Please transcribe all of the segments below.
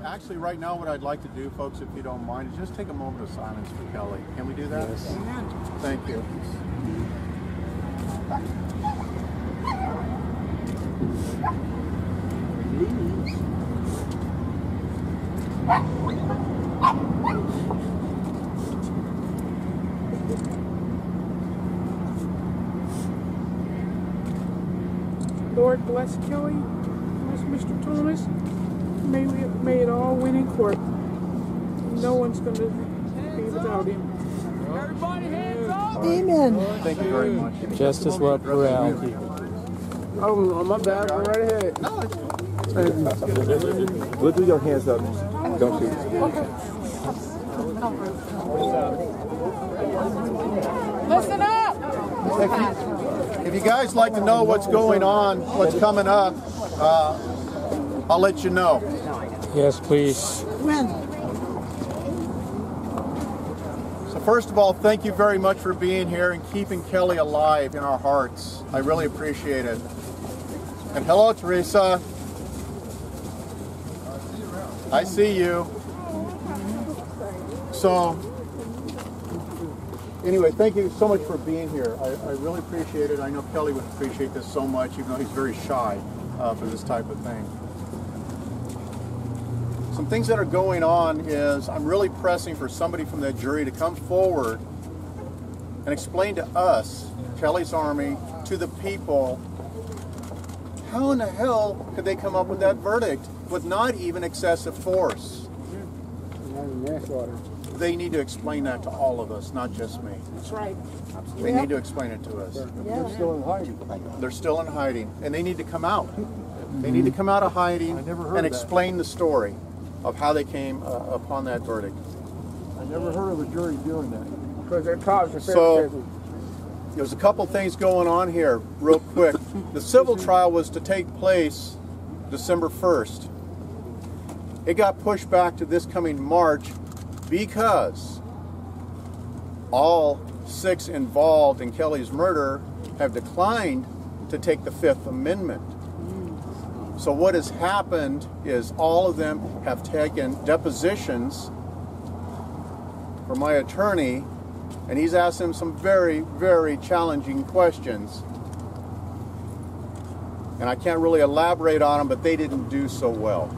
Actually, right now, what I'd like to do, folks, if you don't mind, is just take a moment of silence for Kelly. Can we do that? Yes. Thank you. Lord bless Kelly, bless Mr. Thomas. May it all win in court. No one's going to be without him. Everybody hands up! Amen. Thank you very much. Justice love plurality. Oh, my bad. Go right ahead. We'll do your hands up. Don't shoot. Listen up! If you guys like to know what's going on, what's coming up, I'll let you know. Yes, please. When? So first of all, thank you very much for being here and keeping Kelly alive in our hearts. I really appreciate it. And hello, Teresa. I see you. So, anyway, thank you so much for being here. I really appreciate it. I know Kelly would appreciate this so much, even though he's very shy for this type of thing. Some things that are going on is I'm really pressing for somebody from that jury to come forward and explain to us, Kelly's Army, to the people, how in the hell could they come up with that verdict with not even excessive force? They need to explain that to all of us, not just me. That's right. They need to explain it to us. They're still in hiding. They're still in hiding, and they need to come out. They need to come out of hiding and explain the story of how they came upon that verdict. I never heard of a jury doing that. Because they're cops. So, there's a couple things going on here real quick. The civil trial was to take place December 1st. It got pushed back to this coming March because all 6 involved in Kelly's murder have declined to take the Fifth Amendment. So what has happened is all of them have taken depositions from my attorney, and he's asked them some very, very challenging questions. And I can't really elaborate on them, but they didn't do so well.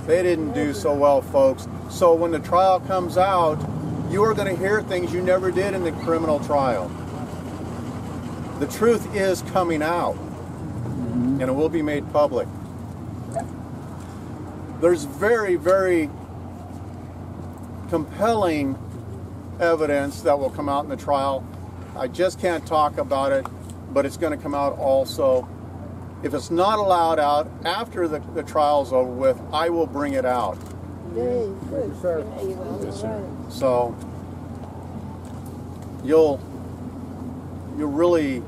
They didn't do so well, folks. So when the trial comes out, you are going to hear things you never did in the criminal trial. The truth is coming out, and it will be made public. There's very, very compelling evidence that will come out in the trial. I just can't talk about it, but it's going to come out also. If it's not allowed out after the trial's over with, I will bring it out. Yes, sir. Yes, sir. So you'll really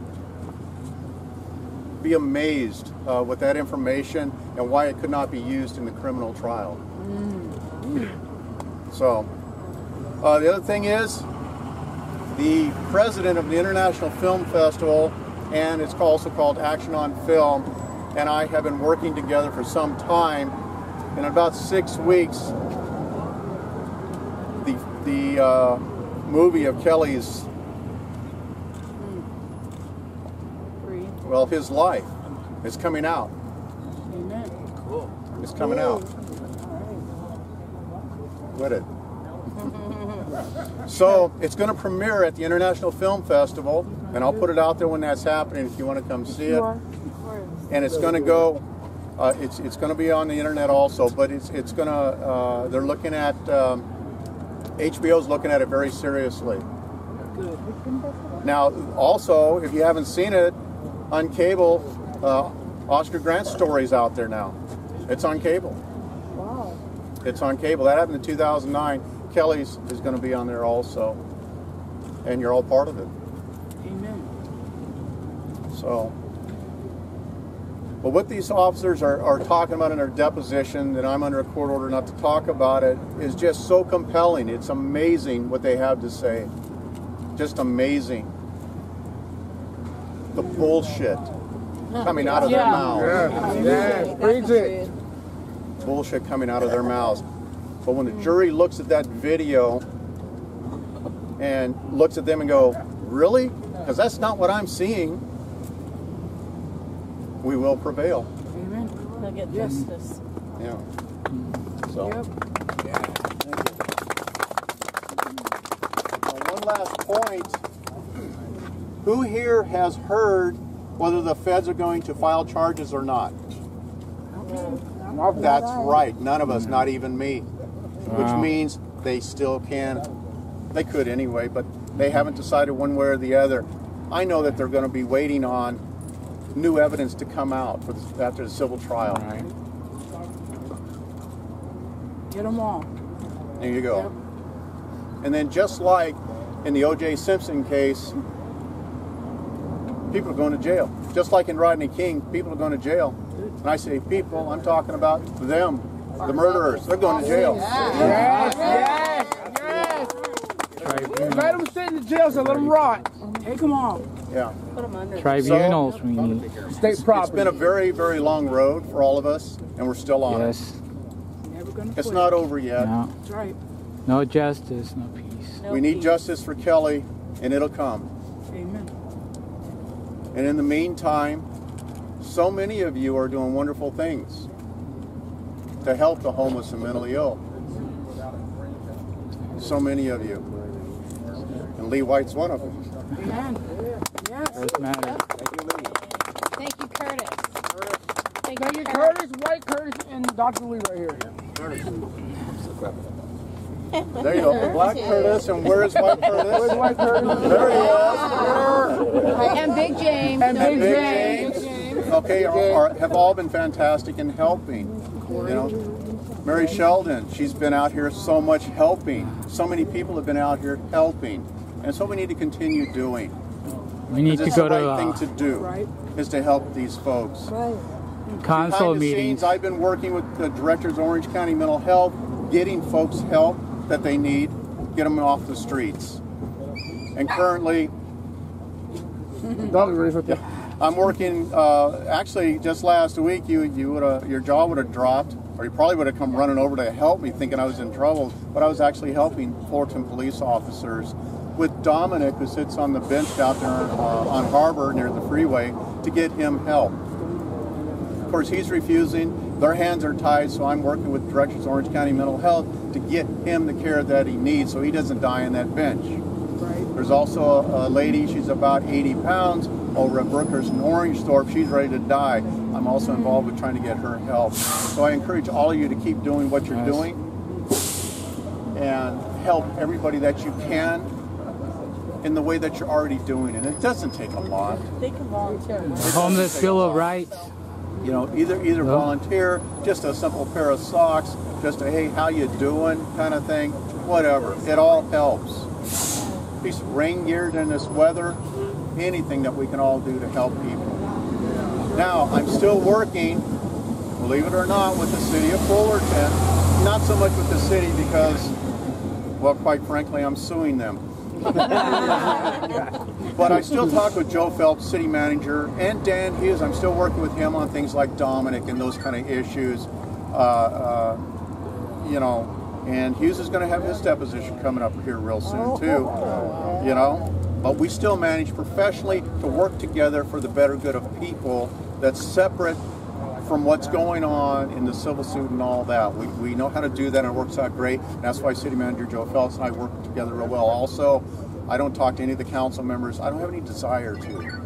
be amazed with that information and why it could not be used in the criminal trial. So the other thing is, the president of the International Film Festival, and it's also called Action on Film, and I have been working together for some time. In about 6 weeks, the movie of Kelly's, well, his life is coming out. Amen. Cool. It's coming out. With it. So it's going to premiere at the International Film Festival, and I'll put it out there when that's happening if you want to come see it. And it's going to go. It's going to be on the internet also, but it's going to. They're looking at. HBO's looking at it very seriously. Good. Now, also, if you haven't seen it on cable, Oscar Grant's story's out there now. It's on cable. Wow. It's on cable. That happened in 2009. Kelly's is going to be on there also, and you're all part of it. Amen. So, but what these officers are talking about in their deposition, that I'm under a court order not to talk about it, is just so compelling. It's amazing what they have to say. Just amazing. The bullshit coming out of their mouths. Yeah, preach it. bullshit coming out of their mouths. But when the jury looks at that video and looks at them and go, really? Because that's not what I'm seeing, we will prevail. Amen. They'll get justice. Yeah. So. Yep. One last point. Who here has heard whether the feds are going to file charges or not? That's right. None of us, not even me. Which means they still can. They could anyway, but they haven't decided one way or the other. I know that they're going to be waiting on new evidence to come out for after the civil trial. Right. Get them all. There you go. Yep. And then just like in the O.J. Simpson case, people are going to jail. Just like in Rodney King, people are going to jail. And I say people, I'm talking about them, the murderers. They're going to jail. Yes, yes, yes. Let them sit in the jail, so let them rot. Take them all. Yeah. Put them under. Tribunals we need. State It's property. been a very, very long road for all of us, and we're still on Yes. Never gonna it. It's quit. not over yet. No. That's right. No justice, no peace. No We need peace. justice for Kelly, and it'll come. Amen. And in the meantime, so many of you are doing wonderful things to help the homeless and mentally ill. So many of you. And Lee White's one of them. Amen. Yes. Doesn't matter. Thank you, Curtis. Thank Thank you, you, Curtis, White Curtis, and Dr. Lee right here. There you go. Black Curtis, and where's White Curtis? Where's White Curtis? There he is. And Big James. And Big Big James. Okay, have all been fantastic in helping. You know, Mary Sheldon, she's been out here so much helping. So many people have been out here helping. And so we need to continue doing. We need to It's go the to right thing to do, Right. is to help these folks. council Behind the meetings. scenes, I've been working with the directors of Orange County Mental Health, getting folks help that they need, get them off the streets. And currently, Dog agrees with you. I'm working. Actually, just last week, your jaw would have dropped, or you probably would have come running over to help me, thinking I was in trouble. But I was actually helping Fullerton police officers with Dominic, who sits on the bench out there on Harbor near the freeway, to get him help. Of course, he's refusing. Their hands are tied, so I'm working with directors of Orange County Mental Health to get him the care that he needs, so he doesn't die on that bench. Right. There's also a lady, she's about 80 pounds, over at Brooker's in Orangethorpe. She's ready to die. I'm also involved with trying to get her help. So I encourage all of you to keep doing what you're doing and help everybody that you can in the way that you're already doing it. It doesn't take a lot. They can volunteer. Homeless Bill of Rights. You know, either volunteer, just a simple pair of socks, just a hey, how you doing kind of thing, whatever. It all helps. Piece of rain gear in this weather, anything that we can all do to help people. Now, I'm still working, believe it or not, with the city of Fullerton. Not so much with the city because, well, quite frankly, I'm suing them. But I still talk with Joe Phelps, city manager, and Dan Hughes. I'm still working with him on things like Dominic and those kind of issues. You know, and Hughes is going to have his deposition coming up here real soon too. You know, but we still manage professionally to work together for the better good of people. That's separate from what's going on in the civil suit and all that. We know how to do that, and it works out great. And that's why City Manager Joe Phelps and I work together real well. Also, I don't talk to any of the council members. I don't have any desire to.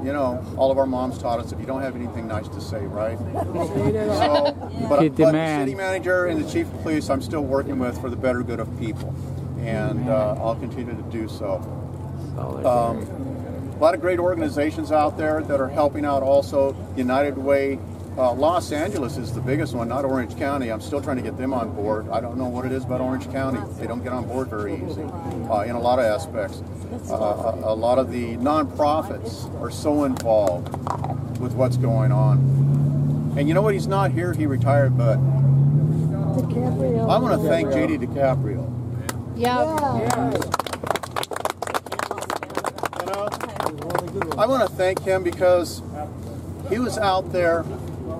You know, all of our moms taught us if you don't have anything nice to say, right? So, but the city manager and the chief of police, I'm still working with for the better good of people, and I'll continue to do so. A lot of great organizations out there that are helping out also. United Way, Los Angeles is the biggest one, not Orange County. I'm still trying to get them on board. I don't know what it is about Orange County. They don't get on board very easy in a lot of aspects. A lot of the nonprofits are so involved with what's going on. And you know what? He's not here. He retired, but I want to thank J.D. DiCaprio. I want to thank him because he was out there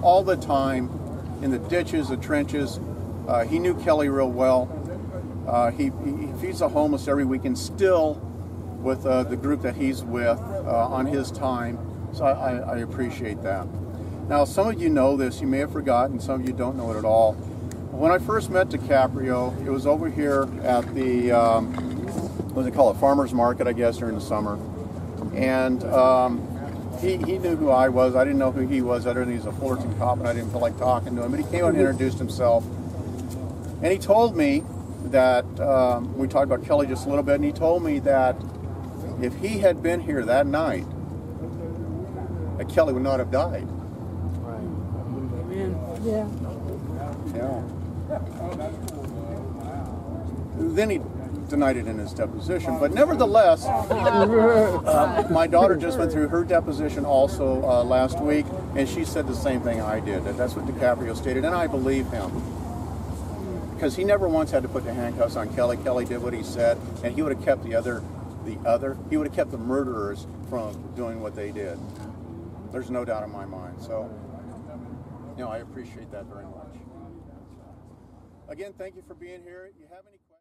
all the time in the ditches, the trenches. He knew Kelly real well. He feeds the homeless every weekend still with the group that he's with on his time. So I appreciate that. Now, some of you know this, you may have forgotten, some of you don't know it at all. When I first met DiCaprio, it was over here at the, what do they call it, farmer's market, I guess, during the summer. And he knew who I was. I didn't know who he was, other than he's a Fullerton cop, and I didn't feel like talking to him. But he came out and introduced himself. And he told me that, we talked about Kelly just a little bit, and he told me that if he had been here that night, that Kelly would not have died. Yeah. Yeah. Then he denied it in his deposition, but nevertheless, my daughter just went through her deposition also last week, and she said the same thing I did. That's what DiCaprio stated, and I believe him. Because he never once had to put the handcuffs on Kelly. Kelly did what he said, and he would have kept he would have kept the murderers from doing what they did. There's no doubt in my mind. So, I appreciate that very much. Again, thank you for being here. You have any questions?